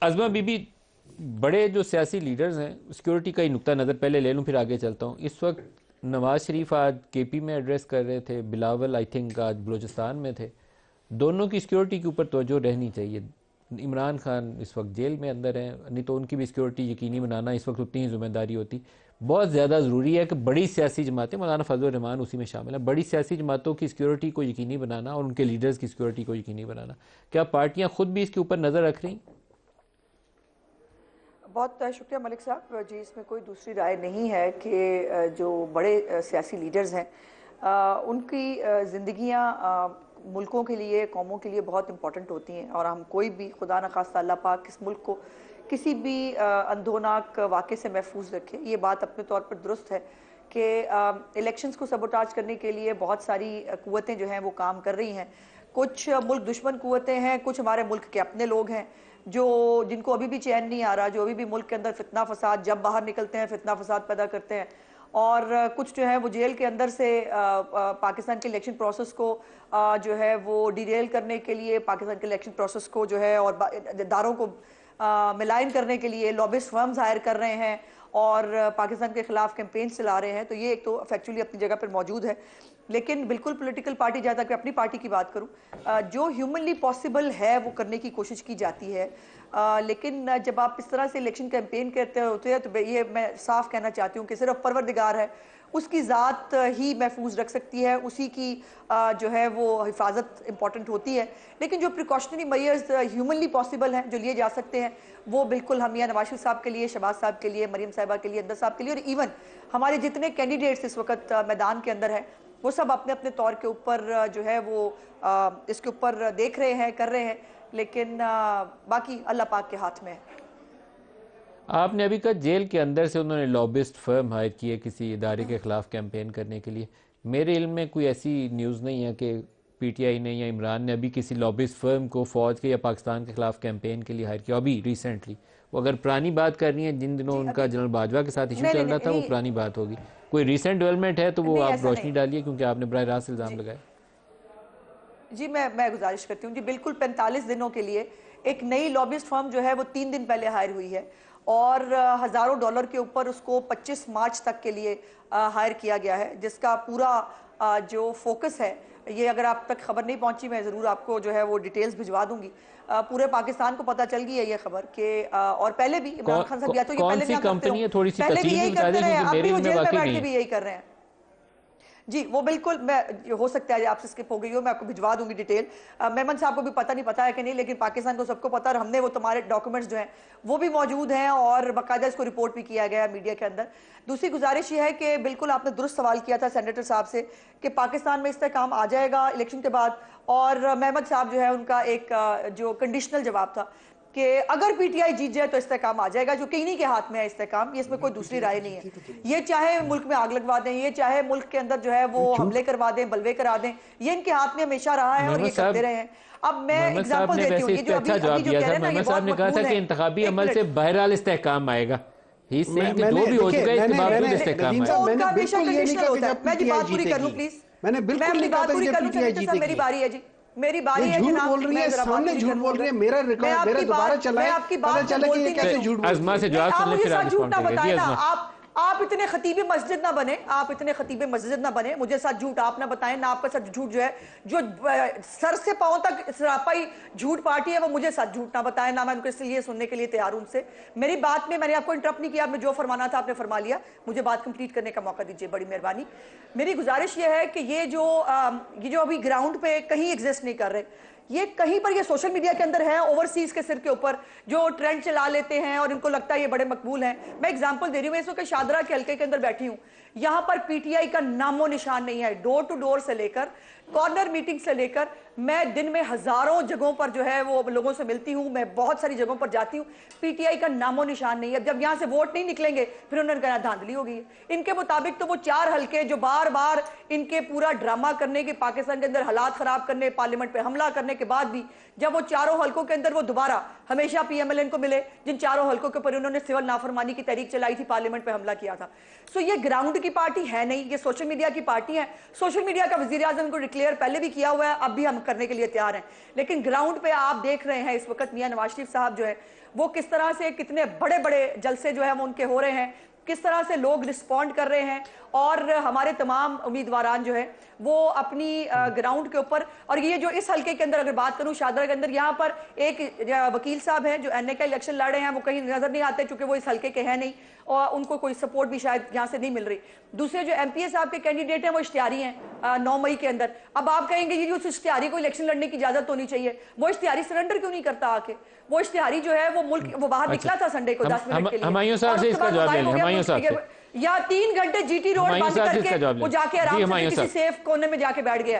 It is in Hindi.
अज़मा बीबी, बड़े जो सियासी लीडर्स हैं, सिक्योरिटी का ही नुक्ता नज़र पहले ले लूँ फिर आगे चलता हूँ। इस वक्त नवाज शरीफ आज केपी में एड्रेस कर रहे थे, बिलावल आई थिंक आज बलूचिस्तान में थे। दोनों की सिक्योरिटी के ऊपर तवज्जो रहनी चाहिए। इमरान खान इस वक्त जेल में अंदर हैं, नहीं तो उनकी भी सिक्योरिटी यकीनी बनाना इस वक्त उतनी ही जिम्मेदारी होती। बहुत ज़्यादा ज़रूरी है कि बड़ी सियासी जमातें, मौलाना फजल रहमान उसी में शामिल है, बड़ी सियासी जमातों की सिक्योरिटी को यकीनी बनाना और उनके लीडर्स की सिक्योरिटी को यकीनी बनाना। क्या पार्टियाँ खुद भी इसके ऊपर नज़र रख रही? बहुत शुक्रिया मलिक साहब जी। इसमें कोई दूसरी राय नहीं है कि जो बड़े सियासी लीडर्स हैं उनकी ज़िंदगियां मुल्कों के लिए, कौमों के लिए बहुत इंपॉर्टेंट होती हैं। और हम कोई भी, खुदा न खास्ता अल्लाह पाक, इस मुल्क को किसी भी अंधोनाक वाक़े से महफूज रखे। ये बात अपने तौर पर दुरुस्त है कि इलेक्शंस को सबोटाज करने के लिए बहुत सारी कुव्वतें जो हैं वो काम कर रही हैं। कुछ मुल्क दुश्मन कुव्वतें हैं, कुछ हमारे मुल्क के अपने लोग हैं जो जिनको अभी भी चैन नहीं आ रहा, जो अभी भी मुल्क के अंदर फितना फसाद, जब बाहर निकलते हैं फितना फसाद पैदा करते हैं। और कुछ जो है वो जेल के अंदर से पाकिस्तान के इलेक्शन प्रोसेस को जो है वो डिरेल करने के लिए, पाकिस्तान के इलेक्शन प्रोसेस को जो है और दारों को मिलायन करने के लिए लॉबिस्ट फर्म्स हायर कर रहे हैं और पाकिस्तान के खिलाफ कैंपेन चला रहे हैं। तो ये एक तो फैक्चुअली अपनी जगह पर मौजूद है। लेकिन बिल्कुल पॉलिटिकल पार्टी, जहाँ तक अपनी पार्टी की बात करूं, जो ह्यूमनली पॉसिबल है वो करने की कोशिश की जाती है। लेकिन जब आप इस तरह से इलेक्शन कैंपेन करते होते हैं तो ये मैं साफ कहना चाहती हूँ कि सिर्फ परवरदिगार है उसकी ज़ात ही महफूज रख सकती है, उसी की जो है वो हिफाजत इंपॉर्टेंट होती है। लेकिन जो प्रिकॉशनरी मेजर्स ह्यूमनली पॉसिबल हैं, जो लिए जा सकते हैं, वो बिल्कुल हम मियां नवाज शरीफ साहब के लिए, शहबाज साहब के लिए, मरीम साहिबा के लिए, अंदर साहब के लिए, और इवन हमारे जितने कैंडिडेट्स इस वक्त मैदान के अंदर हैं, वो सब अपने अपने तौर के ऊपर जो है वो इसके ऊपर देख रहे हैं, कर रहे हैं। लेकिन बाकी अल्लाह पाक के हाथ में है। आपने अभी कहा जेल के अंदर से उन्होंने लॉबिस्ट फर्म हायर की है किसी इदारे के खिलाफ कैंपेन करने के लिए। मेरे इल्म में कोई ऐसी न्यूज़ नहीं है कि पीटीआई ने या इमरान ने अभी किसी लॉबिस्ट फर्म को फौज के या पाकिस्तान के खिलाफ कैंपेन के लिए हायर किया अभी रिसेंटली। वो अगर पुरानी बात करनी है, जिन दिनों उनका जनरल बाजवा के साथ इशू चल रहा था, वो पुरानी बात होगी। कोई रिसेंट डेवलपमेंट है तो वो आप रोशनी डालिए, क्योंकि आपने बराह रास्त इल्ज़ाम लगाया। जी मैं गुजारिश करती हूँ जी, बिल्कुल 45 दिनों के लिए एक नई लॉबिस्ट फर्म जो है वो 3 दिन पहले हायर हुई है और हज़ारों डॉलर के ऊपर उसको 25 मार्च तक के लिए हायर किया गया है, जिसका पूरा जो फोकस है, ये अगर आप तक खबर नहीं पहुंची, मैं ज़रूर आपको जो है वो डिटेल्स भिजवा दूंगी। पूरे पाकिस्तान को पता चल गई है ये खबर कि और पहले भी इमरान खान साहब, या तो ये पहले भी कंपनी है, थोड़ी सी पहले भी तफसील यही बता करते दें, रहे हैं, क्योंकि अब मेरे भी वो इल्म में जेल में वाकई बैठ नहीं के है। भी यही कर रहे हैं जी। वो बिल्कुल, मैं हो सकता है आपसे स्किप हो गई हो, मैं आपको भिजवा दूंगी डिटेल। मेमन साहब को भी पता नहीं पता है कि नहीं, लेकिन पाकिस्तान को सबको पता है। हमने वो तुम्हारे डॉक्यूमेंट्स जो हैं वो भी मौजूद हैं और बाकायदा इसको रिपोर्ट भी किया गया है मीडिया के अंदर। दूसरी गुजारिश ये है कि बिल्कुल आपने दुरुस्त सवाल किया था सेनेटर साहब से कि पाकिस्तान में इस्तेहकाम आ जाएगा इलेक्शन के बाद, और महमद साहब जो है उनका एक जो कंडीशनल जवाब था कि अगर पीटीआई जीत जाए तो इस्तेहकाम आ जाएगा, जो कहीं के हाथ में है इस्तेहकाम, ये इसमें कोई दूसरी राय नहीं है। ये चाहे मुल्क में आग लगवा दें, ये चाहे मुल्क के अंदर जो है वो हमले करवा दें, बलवे करा दें, ये इनके हाथ में हमेशा रहा है और ये करते रहे हैं। अब मैं मोहम्मद साहब एग्जांपल ने देती हूँ, वैसे ये इस जो पे अभी अच्छा जवाब अभी जो दिया कह था। रहे हैं ना, ये मोहम्मद साहब बहुत ने कहा था मकबूल कि है। इंतखाबी एक अमल से मिनट, बहरहाल इस्तेहकाम आएगा। ही इज सेइंग कि जो भी हो देखिए, चुका है, इसके बावजूद मैंने इस्तेहकाम नदीम आएगा। साहब, मैंने उनका हमेशा बिल्कुल ये नहीं कंडीशनल कहा कि होता है। जब मैं जी पीटीआई बात पूरी कर लूं जीतेगी। प्लीज, मैंने मैं बिल्कुल अपनी नहीं कहा बात था कि पूरी जब कर लूं पीटीआई सेनेटर साहब, मेरी जीतेगी। बारी है जी, मेरी ये बारी है झूठ जनाब। बोल रही मैं है, जरा बात सामने पूरी झूठ कर लूं। बोल रही है। अगर मेरा मैं रिकॉर्ड, मेरा आपकी दोबारा बात, चला मैं है, आपकी पता बात में चला कि ये बोलती नहीं कैसे हूं। झूठ बोल अजमा रही से है। जवाब आप सुन ले, मुझे फिर साथ आप झूठ ना रिस्पॉन्ड बताए करिए। ना, अजमा, आप इतने खतीबे मस्जिद ना बने, आप इतने खतीबे मस्जिद ना बने, मुझे साथ झूठ आप ना बताएं ना। आपका साथ झूठ जो है, जो सर से पांव तक सरापाई झूठ पार्टी है, वो मुझे साथ झूठ ना बताएं ना। मैं उनको इसलिए सुनने के लिए तैयार हूं उनसे। मेरी बात में मैंने आपको इंटरप्ट नहीं किया, आपने जो फरमाना था आपने फरमा लिया, मुझे बात कंप्लीट करने का मौका दीजिए, बड़ी मेहरबानी। मेरी गुजारिश ये है कि ये जो अभी ग्राउंड पे कहीं एग्जिस्ट नहीं कर रहे, ये कहीं पर, ये सोशल मीडिया के अंदर है, ओवरसीज के सिर के ऊपर जो ट्रेंड चला लेते हैं और इनको लगता है ये बड़े मकबूल हैं। मैं एग्जांपल दे रही हूं, इस वक्त शादरा के हल्के के अंदर बैठी हूं, यहां पर पीटीआई का नामो निशान नहीं है। डोर टू डोर से लेकर कॉर्नर मीटिंग से लेकर मैं दिन में हजारों जगहों पर जो है वो लोगों से मिलती हूं, मैं बहुत सारी जगहों पर जाती हूं, पीटीआई का नामो निशान नहीं है। जब यहां से वोट नहीं निकलेंगे फिर उन्होंने कहा धांधली हो गई है। इनके मुताबिक तो वो 4 हल्के जो बार बार इनके पूरा ड्रामा करने के, पाकिस्तान के अंदर हालात खराब करने, पार्लियामेंट पे हमला करने के बाद भी जब वो चारों हल्कों के अंदर वो दोबारा हमेशा पीएमएलएन को मिले, जिन चारों हल्कों के ऊपर उन्होंने सिविल नाफरमानी की तहरीक चलाई थी, पार्लियामेंट पे हमला किया था। सो ये ग्राउंड की पार्टी है नहीं, ये सोशल मीडिया की पार्टी है। सोशल मीडिया का वजीर आजम को क्लियर पहले भी किया हुआ है, अब भी हम करने के लिए तैयार हैं। लेकिन ग्राउंड पे आप देख रहे हैं इस वक्त मियां नवाज शरीफ साहब जो है वो किस तरह से, कितने बड़े बड़े जलसे जो है वो उनके हो रहे हैं, किस तरह से लोग रिस्पॉन्ड कर रहे हैं, और हमारे तमाम उम्मीदवार जो है वो अपनी ग्राउंड के ऊपर। और ये जो इस हल्के के अंदर अगर बात करूं शाहदरा के अंदर, यहाँ पर एक वकील साहब हैं जो एनए का इलेक्शन लड़ रहे हैं, वो कहीं नजर नहीं आते क्योंकि वो इस हल्के के हैं नहीं और उनको कोई सपोर्ट भी शायद यहाँ से नहीं मिल रही। दूसरे जो एमपीए साहब के कैंडिडेट हैं वो इश्तिहारी हैं 9 मई के अंदर। अब आप कहेंगे ये उस इश्तिहारी को इलेक्शन लड़ने की इजाजत होनी चाहिए, वो इश्तिहारी सरेंडर क्यों नहीं करता आके? वो इश्तिहारी जो है वो मुल्क वो बाहर निकला था संडे को 10 मिनट के लिए, हुमायूं साहब से इसका जवाब ले लें। हुमायूं साहब से, या 3 घंटे जीटी रोड बंद करके वो जाके आराम से किसी सेफ कोने में जाके बैठ गया।